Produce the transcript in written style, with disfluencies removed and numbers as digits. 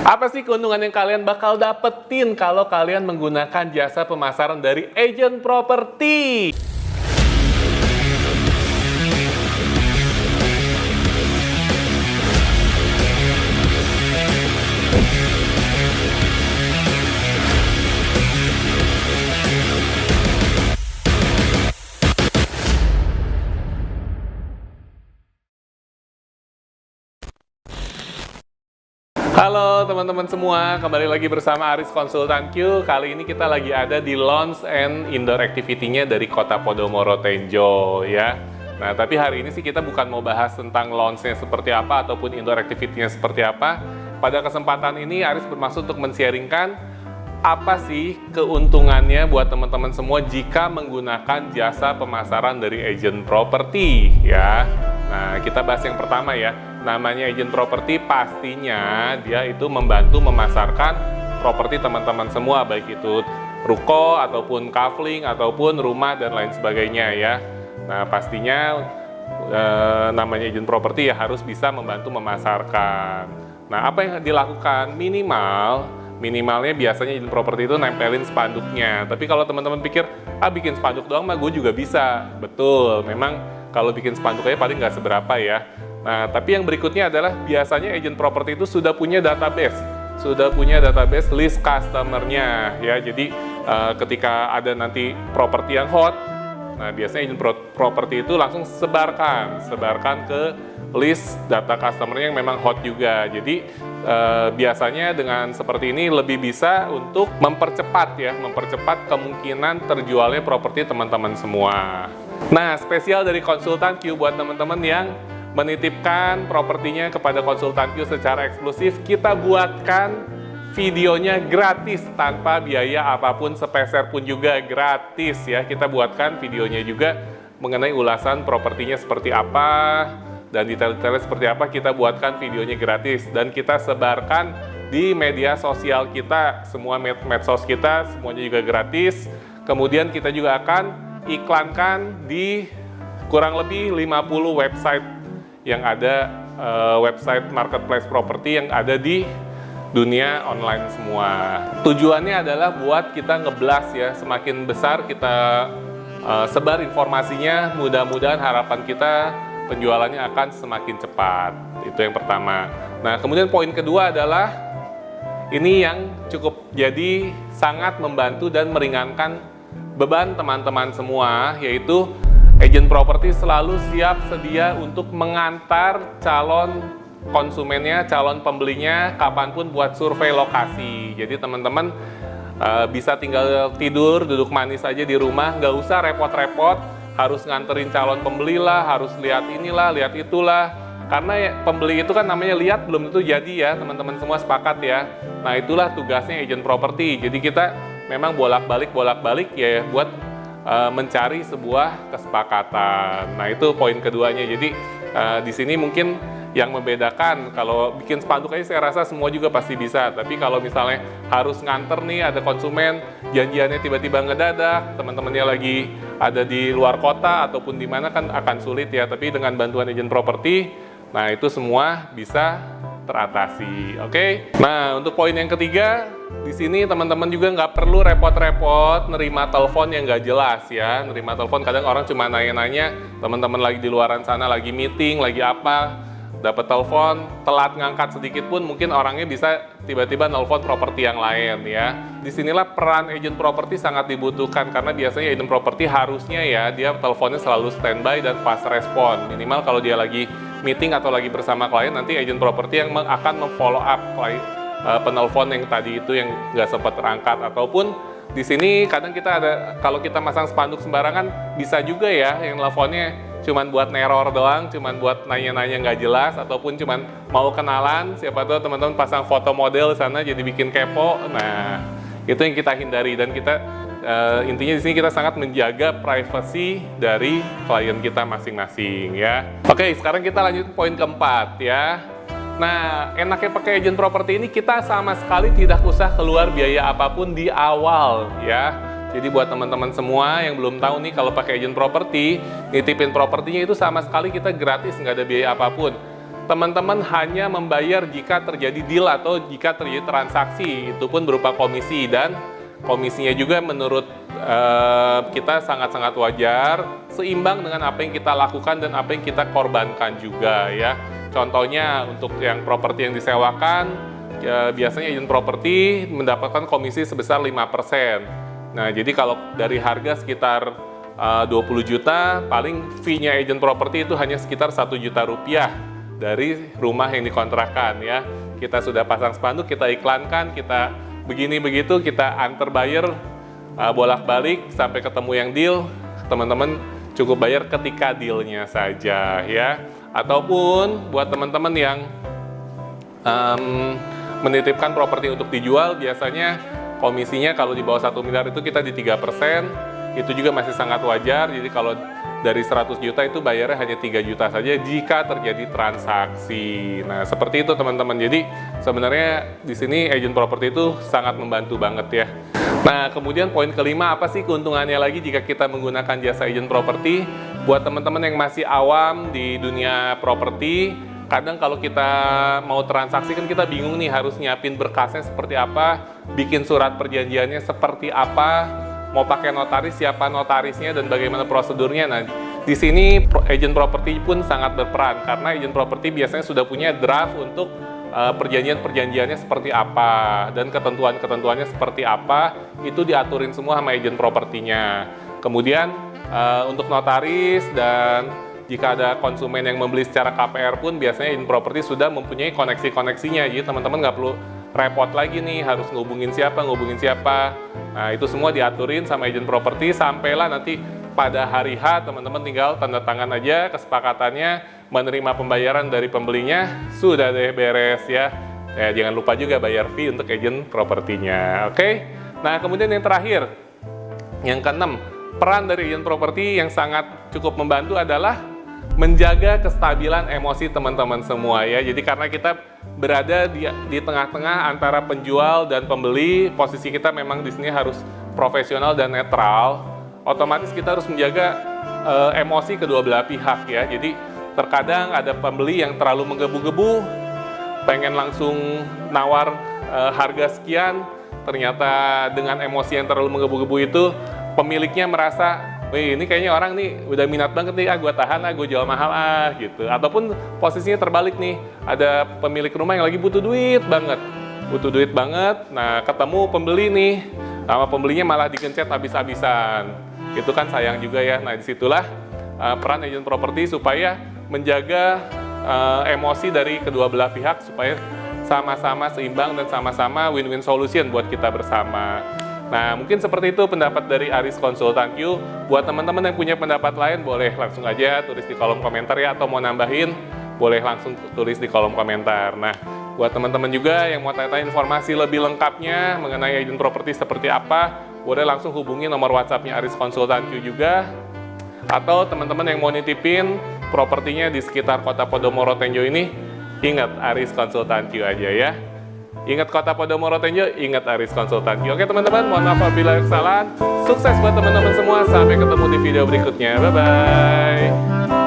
Apa sih keuntungan yang kalian bakal dapetin kalau kalian menggunakan jasa pemasaran dari agent properti? Halo teman-teman semua, kembali lagi bersama Aris Konsultan Q. Kali ini kita lagi ada di launch and indoor activity-nya dari Kota Podomoro Tenjo ya. Nah, tapi hari ini sih kita bukan mau bahas tentang launch-nya seperti apa ataupun indoor activity-nya seperti apa. Pada kesempatan ini Aris bermaksud untuk men-sharingkan apa sih keuntungannya buat teman-teman semua jika menggunakan jasa pemasaran dari agent properti ya. Nah, kita bahas yang pertama ya. Namanya agent properti, pastinya dia itu membantu memasarkan properti teman-teman semua, baik itu ruko ataupun kafling ataupun rumah dan lain sebagainya ya. Nah, pastinya namanya agent properti ya harus bisa membantu memasarkan. Nah, apa yang dilakukan? Minimalnya biasanya agent properti itu nempelin spanduknya. Tapi kalau teman-teman pikir, bikin spanduk doang mah gue juga bisa. Betul, memang kalau bikin spanduk aja paling nggak seberapa ya. Nah, tapi yang berikutnya adalah biasanya agent properti itu sudah punya database list customer-nya ya. Jadi ketika ada nanti properti yang hot, nah biasanya agent properti itu langsung sebarkan ke list data customer-nya yang memang hot juga. Jadi biasanya dengan seperti ini lebih bisa untuk mempercepat kemungkinan terjualnya properti teman-teman semua. Nah, spesial dari Konsultan Q buat teman-teman yang menitipkan propertinya kepada Konsultan Q secara eksklusif, kita buatkan videonya gratis tanpa biaya apapun, sepeser pun juga gratis ya. Kita buatkan videonya juga mengenai ulasan propertinya seperti apa dan detail-detailnya seperti apa, kita buatkan videonya gratis dan kita sebarkan di media sosial kita, semua medsos kita semuanya juga gratis. Kemudian kita juga akan iklankan di kurang lebih 50 website yang ada, website marketplace properti yang ada di dunia online semua. Tujuannya adalah buat kita ngeblas ya, semakin besar kita sebar informasinya, mudah-mudahan harapan kita penjualannya akan semakin cepat. Itu yang pertama. Nah, kemudian poin kedua adalah ini yang cukup jadi sangat membantu dan meringankan beban teman-teman semua, yaitu agent properti selalu siap sedia untuk mengantar calon konsumennya, calon pembelinya kapanpun buat survei lokasi. Jadi teman-teman bisa tinggal tidur, duduk manis aja di rumah, nggak usah repot-repot, harus nganterin calon pembeli lah, harus lihat inilah, lihat itulah. Karena pembeli itu kan namanya lihat belum tentu jadi ya, teman-teman semua sepakat ya. Nah, itulah tugasnya agent properti. Jadi kita memang bolak-balik ya buat mencari sebuah kesepakatan. Nah, itu poin keduanya. Jadi di sini mungkin yang membedakan, kalau bikin spanduk aja saya rasa semua juga pasti bisa. Tapi kalau misalnya harus nganter nih, ada konsumen janjiannya tiba-tiba ngedadak, teman-temannya lagi ada di luar kota ataupun di mana, kan akan sulit ya. Tapi dengan bantuan agent properti, nah itu semua bisa teratasi. Oke. Nah, untuk poin yang ketiga, di sini teman-teman juga nggak perlu repot-repot nerima telepon yang nggak jelas ya. Nerima telepon kadang orang cuma nanya-nanya, teman-teman lagi di luaran sana, lagi meeting, lagi apa, dapat telepon, telat ngangkat sedikit pun mungkin orangnya bisa tiba-tiba nelpon properti yang lain ya. Disinilah peran agent properti sangat dibutuhkan, karena biasanya agent properti harusnya ya dia teleponnya selalu standby dan fast respon. Minimal kalau dia lagi meeting atau lagi bersama klien, nanti agent properti yang akan memfollow up penelpon yang tadi itu yang nggak sempat terangkat. Ataupun di sini kadang kita ada, kalau kita masang spanduk sembarangan bisa juga ya yang teleponnya cuman buat neror doang, cuman buat nanya-nanya nggak jelas, ataupun cuman mau kenalan, siapa tahu teman-teman pasang foto model sana jadi bikin kepo. Nah, itu yang kita hindari, dan kita intinya di sini kita sangat menjaga privasi dari klien kita masing-masing ya. Oke, sekarang kita lanjut poin keempat ya. Nah, enaknya pakai agent properti ini, kita sama sekali tidak usah keluar biaya apapun di awal ya. Jadi buat teman-teman semua yang belum tahu nih, kalau pakai agent properti, nitipin propertinya itu sama sekali kita gratis, nggak ada biaya apapun. teman-teman hanya membayar jika terjadi deal atau jika terjadi transaksi, itu pun berupa komisi, dan komisinya juga menurut kita sangat-sangat wajar, seimbang dengan apa yang kita lakukan dan apa yang kita korbankan juga ya. Contohnya untuk yang properti yang disewakan, biasanya agent properti mendapatkan komisi sebesar 5%. Nah, jadi kalau dari harga sekitar 20 juta, paling fee-nya agent properti itu hanya sekitar 1 juta rupiah dari rumah yang dikontrakkan ya. Kita sudah pasang spanduk, kita iklankan, kita begini begitu, kita antar buyer bolak-balik sampai ketemu yang deal, teman-teman cukup bayar ketika dealnya saja ya. Ataupun buat teman-teman yang menitipkan properti untuk dijual, biasanya komisinya kalau di bawah 1 miliar itu kita di 3%, itu juga masih sangat wajar. Jadi kalau dari 100 juta itu bayarnya hanya 3 juta saja jika terjadi transaksi. Nah, seperti itu teman-teman. Jadi sebenarnya di sini agent properti itu sangat membantu banget ya. Nah, kemudian poin kelima, apa sih keuntungannya lagi jika kita menggunakan jasa agent properti? Buat teman-teman yang masih awam di dunia properti, kadang kalau kita mau transaksi kan kita bingung nih harus nyiapin berkasnya seperti apa, bikin surat perjanjiannya seperti apa, mau pakai notaris, siapa notarisnya, dan bagaimana prosedurnya. Nah, di sini agent properti pun sangat berperan, karena agent properti biasanya sudah punya draft untuk perjanjian-perjanjiannya seperti apa, dan ketentuan-ketentuannya seperti apa, itu diaturin semua sama agent propertinya. Kemudian untuk notaris, dan jika ada konsumen yang membeli secara KPR pun, biasanya agent properti sudah mempunyai koneksi-koneksinya, jadi teman-teman nggak perlu repot lagi nih, harus ngubungin siapa. Nah, itu semua diaturin sama agent properti, sampailah nanti pada hari H, teman-teman tinggal tanda tangan aja kesepakatannya, menerima pembayaran dari pembelinya, sudah deh beres ya. Jangan lupa juga bayar fee untuk agent propertinya, oke? Nah, kemudian yang terakhir, yang keenam, peran dari agent properti yang sangat cukup membantu adalah menjaga kestabilan emosi teman-teman semua ya. Jadi karena kita berada di tengah-tengah antara penjual dan pembeli, posisi kita memang di sini harus profesional dan netral. Otomatis kita harus menjaga emosi kedua belah pihak ya. Jadi terkadang ada pembeli yang terlalu menggebu-gebu, pengen langsung nawar harga sekian, ternyata dengan emosi yang terlalu menggebu-gebu itu pemiliknya merasa, wih, ini kayaknya orang nih udah minat banget nih, gue tahan, gue jual mahal gitu. Ataupun posisinya terbalik nih, ada pemilik rumah yang lagi butuh duit banget, nah ketemu pembeli nih, sama pembelinya malah digencet habis-habisan. Itu kan sayang juga ya. Nah, disitulah peran agent properti supaya menjaga emosi dari kedua belah pihak supaya sama-sama seimbang dan sama-sama win-win solution buat kita bersama. Nah, mungkin seperti itu pendapat dari Aris Konsultan Q. Buat teman-teman yang punya pendapat lain, boleh langsung aja tulis di kolom komentar ya, atau mau nambahin, boleh langsung tulis di kolom komentar. Nah, buat teman-teman juga yang mau tanya-tanya informasi lebih lengkapnya mengenai agent properti seperti apa, boleh langsung hubungi nomor WhatsApp-nya Aris Konsultan Q juga. Atau teman-teman yang mau nitipin propertinya di sekitar kota Podomoro Tenjo ini, ingat Aris Konsultan Q aja ya. Ingat kota Podomoro Tenjo, ingat Aris Konsultan Q. Oke teman-teman, mohon maaf apabila ada kesalahan. Sukses buat teman-teman semua, sampai ketemu di video berikutnya. Bye-bye.